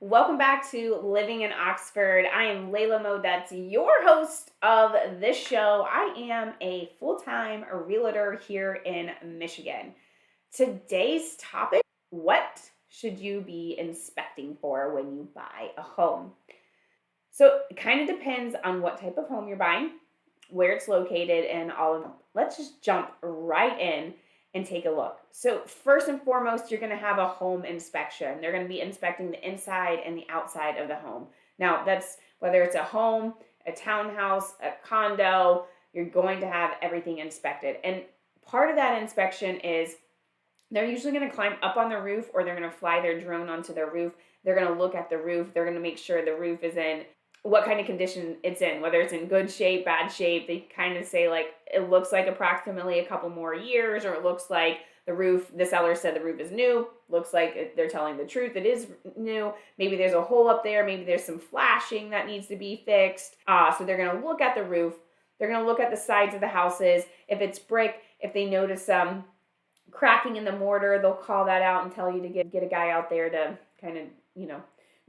Welcome back to Living in Oxford. I am Leila Modetz, your host of this show. I am a full-time realtor here in Michigan. Today's topic, what should you be inspecting for when you buy a home? So it kind of depends on what type of home you're buying, where it's located, and all of them. Let's just jump right in and take a look. So first and foremost, you're going to have a home inspection. They're going to be inspecting the inside and the outside of the home. Now, that's whether it's a home, a townhouse, a condo, you're going to have everything inspected. And part of that inspection is they're usually going to climb up on the roof, or they're going to fly their drone onto the roof. They're going to look at the roof. They're going to make sure the roof is in what kind of condition it's in, whether it's in good shape, bad shape. They kind of say, like, it looks like approximately a couple more years, or it looks like the seller said the roof is new. Looks like they're telling the truth, it is new. Maybe there's a hole up there. Maybe there's some flashing that needs to be fixed. So they're going to look at the roof. They're going to look at the sides of the houses. If it's brick, if they notice cracking in the mortar, they'll call that out and tell you to get a guy out there to kind of,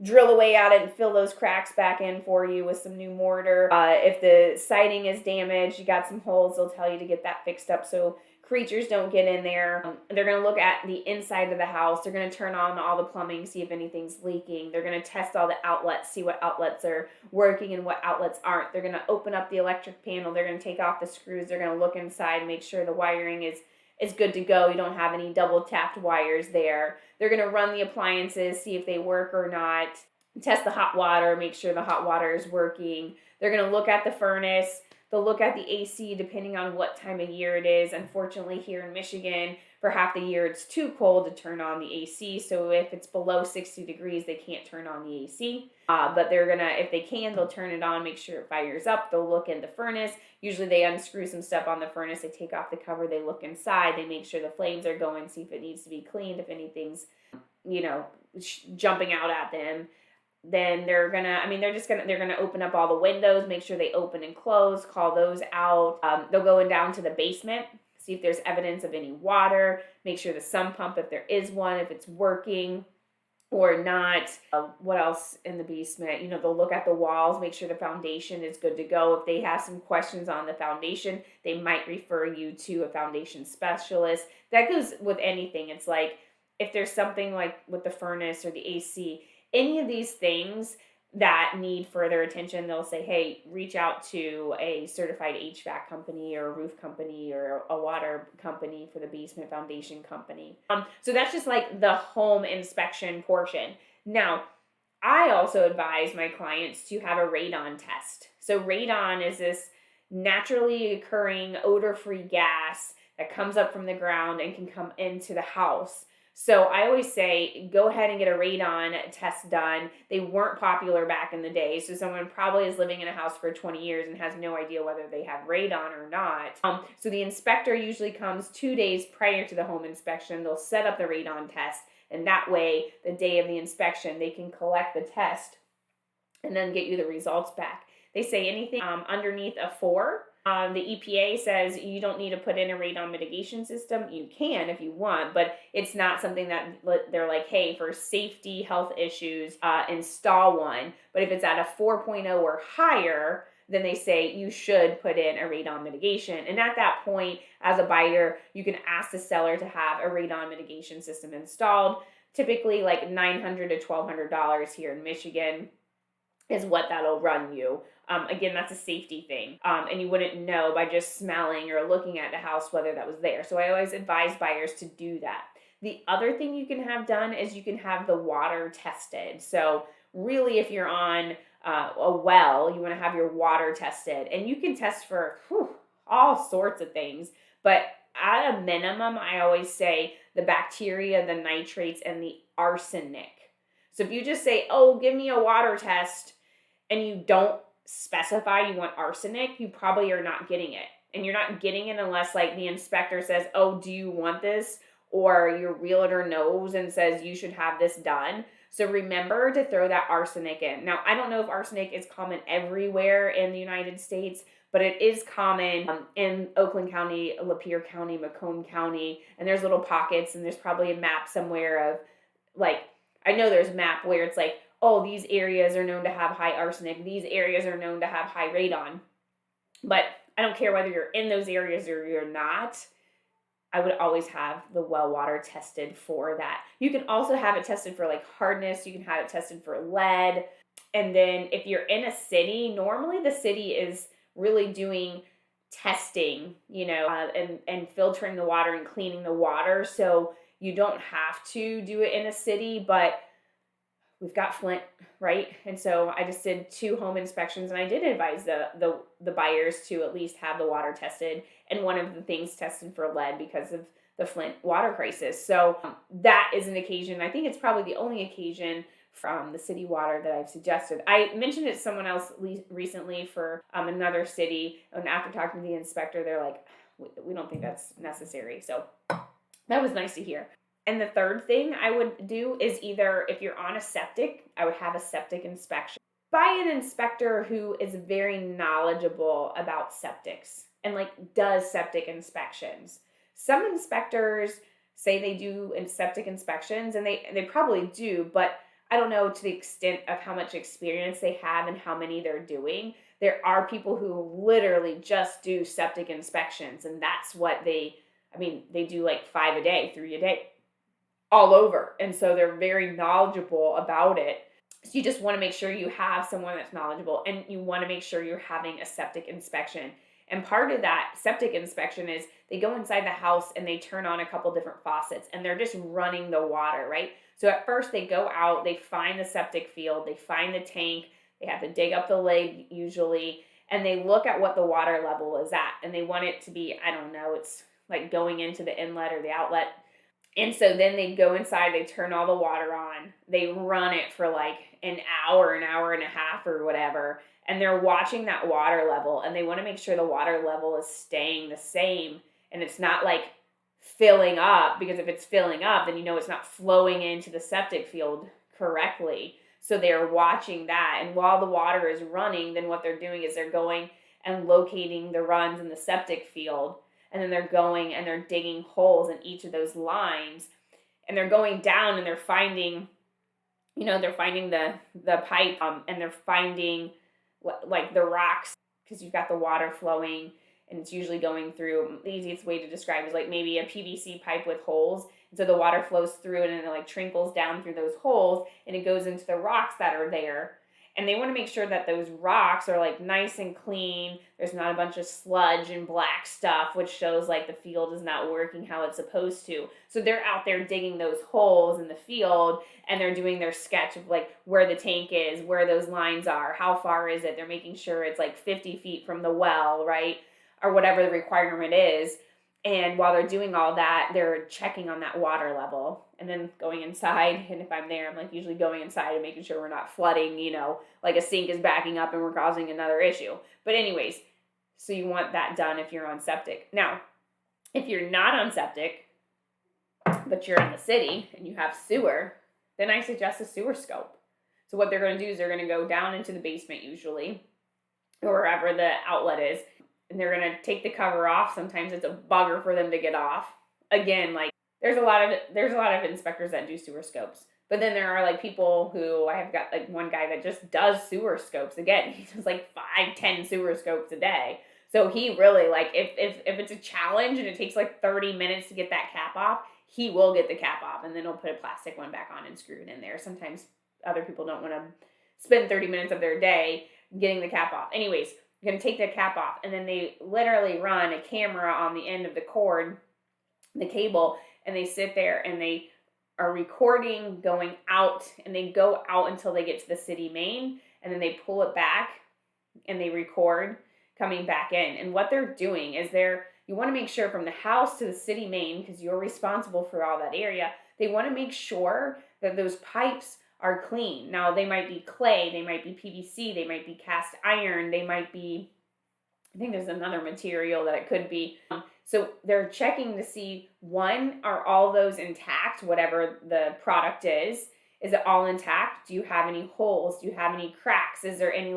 drill away at it and fill those cracks back in for you with some new mortar. If the siding is damaged, you got some holes, they'll tell you to get that fixed up so creatures don't get in there. They're going to look at the inside of the house. They're going to turn on all the plumbing, see if anything's leaking. They're going to test all the outlets, see what outlets are working and what outlets aren't. They're going to open up the electric panel. They're going to take off the screws. They're going to look inside, make sure the wiring is good to go. You don't have any double tapped wires there. They're going to run the appliances, see if they work or not. Test the hot water, make sure the hot water is working. They're going to look at the furnace. They'll look at the AC depending on what time of year it is. Unfortunately, here in Michigan, for half the year, it's too cold to turn on the AC. So if it's below 60 degrees, they can't turn on the AC. But they're going to, if they can, they'll turn it on, make sure it fires up. They'll look in the furnace. Usually they unscrew some stuff on the furnace. They take off the cover. They look inside. They make sure the flames are going, see if it needs to be cleaned, if anything's, jumping out at them. Then they're gonna open up all the windows, make sure they open and close, call those out. They'll go down to the basement, see if there's evidence of any water, make sure the sump pump, if there is one, if it's working or not. What else in the basement? They'll look at the walls, make sure the foundation is good to go. If they have some questions on the foundation, they might refer you to a foundation specialist. That goes with anything. It's like if there's something like with the furnace or the AC, any of these things that need further attention, they'll say, hey, reach out to a certified HVAC company or a roof company or a water company for the basement foundation company. So that's just like the home inspection portion. Now, I also advise my clients to have a radon test. So radon is this naturally occurring odor-free gas that comes up from the ground and can come into the house. So I always say, go ahead and get a radon test done. They weren't popular back in the day. So someone probably is living in a house for 20 years and has no idea whether they have radon or not. So the inspector usually comes 2 days prior to the home inspection. They'll set up the radon test. And that way, the day of the inspection, they can collect the test and then get you the results back. They say anything underneath a 4. The EPA says you don't need to put in a radon mitigation system. You can if you want, but it's not something that they're like, hey, for safety, health issues, install one. But if it's at a 4.0 or higher, then they say you should put in a radon mitigation. And at that point, as a buyer, you can ask the seller to have a radon mitigation system installed. Typically like $900 to $1,200 here in Michigan is what that'll run you. Again, that's a safety thing. And you wouldn't know by just smelling or looking at the house whether that was there. So I always advise buyers to do that. The other thing you can have done is you can have the water tested. So really, if you're on a well, you want to have your water tested. And you can test for all sorts of things. But at a minimum, I always say the bacteria, the nitrates, and the arsenic. So if you just say, oh, give me a water test, and you don't specify you want arsenic, you probably are not getting it. And you're not getting it unless like the inspector says, oh, do you want this? Or your realtor knows and says you should have this done. So remember to throw that arsenic in. Now, I don't know if arsenic is common everywhere in the United States, but it is common in Oakland County, Lapeer County, Macomb County, and there's little pockets, and there's probably a map somewhere of like, I know there's a map where it's like, oh, these areas are known to have high arsenic, these areas are known to have high radon. But I don't care whether you're in those areas or you're not, I would always have the well water tested for that. You can also have it tested for like hardness, you can have it tested for lead. And then if you're in a city, normally the city is really doing testing, and filtering the water and cleaning the water. So you don't have to do it in a city, but we've got Flint, right? And so I just did 2 home inspections, and I did advise the buyers to at least have the water tested, and one of the things tested for lead because of the Flint water crisis. So that is an occasion. I think it's probably the only occasion from the city water that I've suggested. I mentioned it to someone else recently for another city, and after talking to the inspector, they're like, we don't think that's necessary. So that was nice to hear. And the third thing I would do is either, if you're on a septic, I would have a septic inspection by an inspector who is very knowledgeable about septics and does septic inspections. Some inspectors say they do septic inspections, and they probably do, but I don't know to the extent of how much experience they have and how many they're doing. There are people who literally just do septic inspections, and that's what they do 5 a day, 3 a day, all over. And so they're very knowledgeable about it. So you just want to make sure you have someone that's knowledgeable, and you want to make sure you're having a septic inspection. And part of that septic inspection is they go inside the house and they turn on a couple different faucets, and they're just running the water, right? So at first they go out, they find the septic field, they find the tank, they have to dig up the leg usually, and they look at what the water level is at. And they want it to be, I don't know, it's like going into the inlet or the outlet. And so then they go inside, they turn all the water on, they run it for an hour and a half or whatever, and they're watching that water level, and they want to make sure the water level is staying the same, and it's not filling up, because if it's filling up, then it's not flowing into the septic field correctly. So they're watching that, and while the water is running, then what they're doing is they're going and locating the runs in the septic field. And then they're going and they're digging holes in each of those lines, and they're going down and they're finding, the pipe, and they're finding the rocks, because you've got the water flowing, and it's usually going through. The easiest way to describe is maybe a PVC pipe with holes, and so the water flows through it, and it trickles down through those holes, and it goes into the rocks that are there. And they want to make sure that those rocks are nice and clean. There's not a bunch of sludge and black stuff, which shows the field is not working how it's supposed to. So they're out there digging those holes in the field, and they're doing their sketch of where the tank is, where those lines are, how far is it. They're making sure it's 50 feet from the well, right? Or whatever the requirement is. And while they're doing all that, they're checking on that water level, and then going inside. And if I'm there, I'm usually going inside and making sure we're not flooding, a sink is backing up and we're causing another issue. But anyways, so you want that done if you're on septic. Now, if you're not on septic, but you're in the city and you have sewer, then I suggest a sewer scope. So what they're going to do is they're going to go down into the basement usually, or wherever the outlet is, and they're going to take the cover off. Sometimes it's a bugger for them to get off. Again, there's a lot of inspectors that do sewer scopes. But then there are people who, I have got one guy that just does sewer scopes. Again, he does 5-10 sewer scopes a day. So he really if it's a challenge and it takes 30 minutes to get that cap off, he will get the cap off, and then he'll put a plastic one back on and screw it in there. Sometimes other people don't want to spend 30 minutes of their day getting the cap off. Anyways, you're going to take the cap off, and then they literally run a camera on the end of the cord, the cable, and they sit there and they are recording going out, and they go out until they get to the city main, and then they pull it back and they record coming back in. And what they're doing is you want to make sure from the house to the city main, because you're responsible for all that area, they want to make sure that those pipes are clean. Now, they might be clay, they might be PVC, they might be cast iron, they might be, I think there's another material that it could be. So they're checking to see, one, are all those intact, whatever the product is? Is it all intact? Do you have any holes? Do you have any cracks? Is there any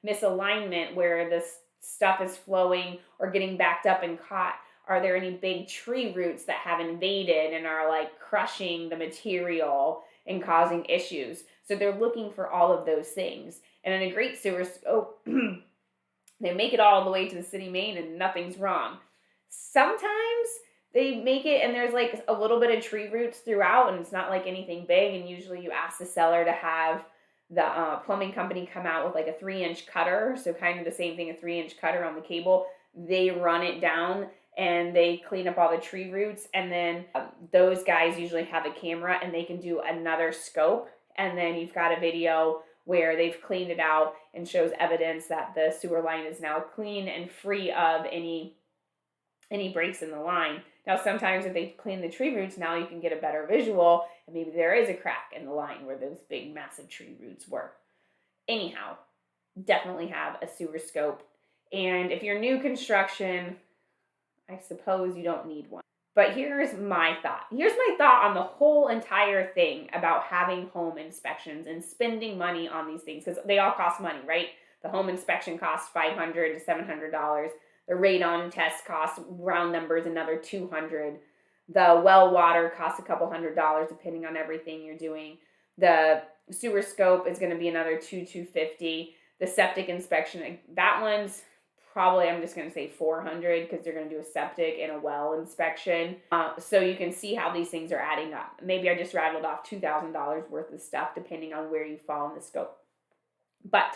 misalignment where this stuff is flowing or getting backed up and caught? Are there any big tree roots that have invaded and are crushing the material and causing issues? So they're looking for all of those things. And in a great sewer scope, they make it all the way to the city main and nothing's wrong. Sometimes they make it and there's like a little bit of tree roots throughout and it's not like anything big. And usually you ask the seller to have the plumbing company come out with like a 3-inch cutter. So kind of the same thing, a 3-inch cutter on the cable. They run it down and they clean up all the tree roots. And then those guys usually have a camera and they can do another scope. And then you've got a video where they've cleaned it out and shows evidence that the sewer line is now clean and free of any breaks in the line. Now, sometimes if they clean the tree roots, now you can get a better visual, and maybe there is a crack in the line where those big, massive tree roots were. Anyhow, definitely have a sewer scope. And if you're new construction, I suppose you don't need one. But here's my thought. Here's my thought on the whole entire thing about having home inspections and spending money on these things, because they all cost money, right? The home inspection costs $500 to $700. The radon test costs, round numbers, another $200. The well water costs a couple $100 depending on everything you're doing. The sewer scope is going to be another $250. The septic inspection, that one's probably, I'm just going to say $400 because they're going to do a septic and a well inspection. So you can see how these things are adding up. Maybe I just rattled off $2,000 worth of stuff depending on where you fall in the scope. But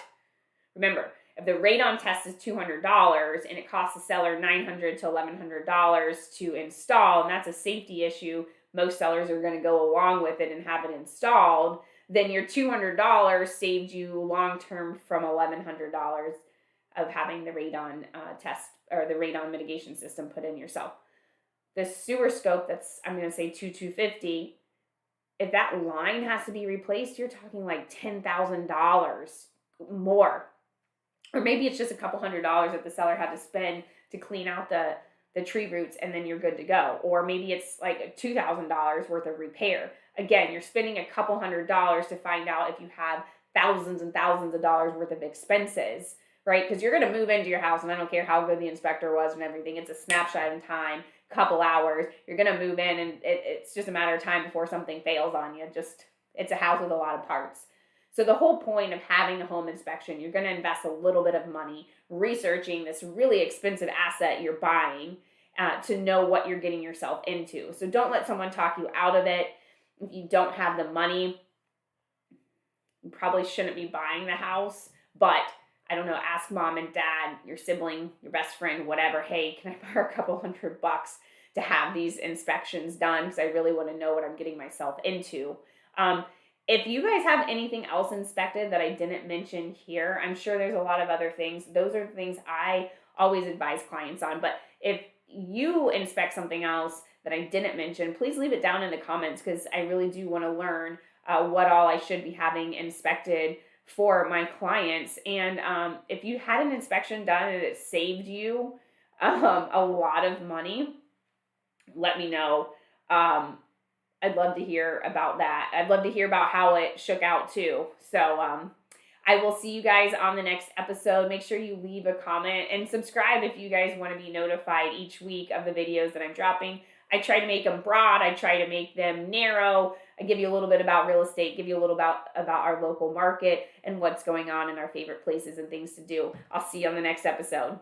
remember, if the radon test is $200 and it costs the seller $900 to $1,100 to install, and that's a safety issue, most sellers are going to go along with it and have it installed, then your $200 saved you long-term from $1,100 of having the radon test or the radon mitigation system put in yourself. The sewer scope, that's, I'm going to say $250. If that line has to be replaced, you're talking like $10,000 more. Or maybe it's just a couple $100 that the seller had to spend to clean out the tree roots and then you're good to go. Or maybe it's like $2,000 worth of repair. Again, you're spending a couple $100 to find out if you have thousands and thousands of dollars worth of expenses, right? Because you're going to move into your house, and I don't care how good the inspector was and everything. It's a snapshot in time, couple hours. You're going to move in, and it's just a matter of time before something fails on you. It's a house with a lot of parts. So the whole point of having a home inspection, you're going to invest a little bit of money researching this really expensive asset you're buying to know what you're getting yourself into. So don't let someone talk you out of it. If you don't have the money, you probably shouldn't be buying the house. But I don't know, ask mom and dad, your sibling, your best friend, whatever. Hey, can I borrow a couple $100 to have these inspections done? Because I really want to know what I'm getting myself into. If you guys have anything else inspected that I didn't mention here, I'm sure there's a lot of other things. Those are the things I always advise clients on. But if you inspect something else that I didn't mention, please leave it down in the comments because I really do want to learn what all I should be having inspected for my clients. And if you had an inspection done and it saved you a lot of money, let me know. I'd love to hear about that. I'd love to hear about how it shook out too. So I will see you guys on the next episode. Make sure you leave a comment and subscribe if you guys want to be notified each week of the videos that I'm dropping. I try to make them broad. I try to make them narrow. I give you a little bit about real estate, give you a little about our local market and what's going on in our favorite places and things to do. I'll see you on the next episode.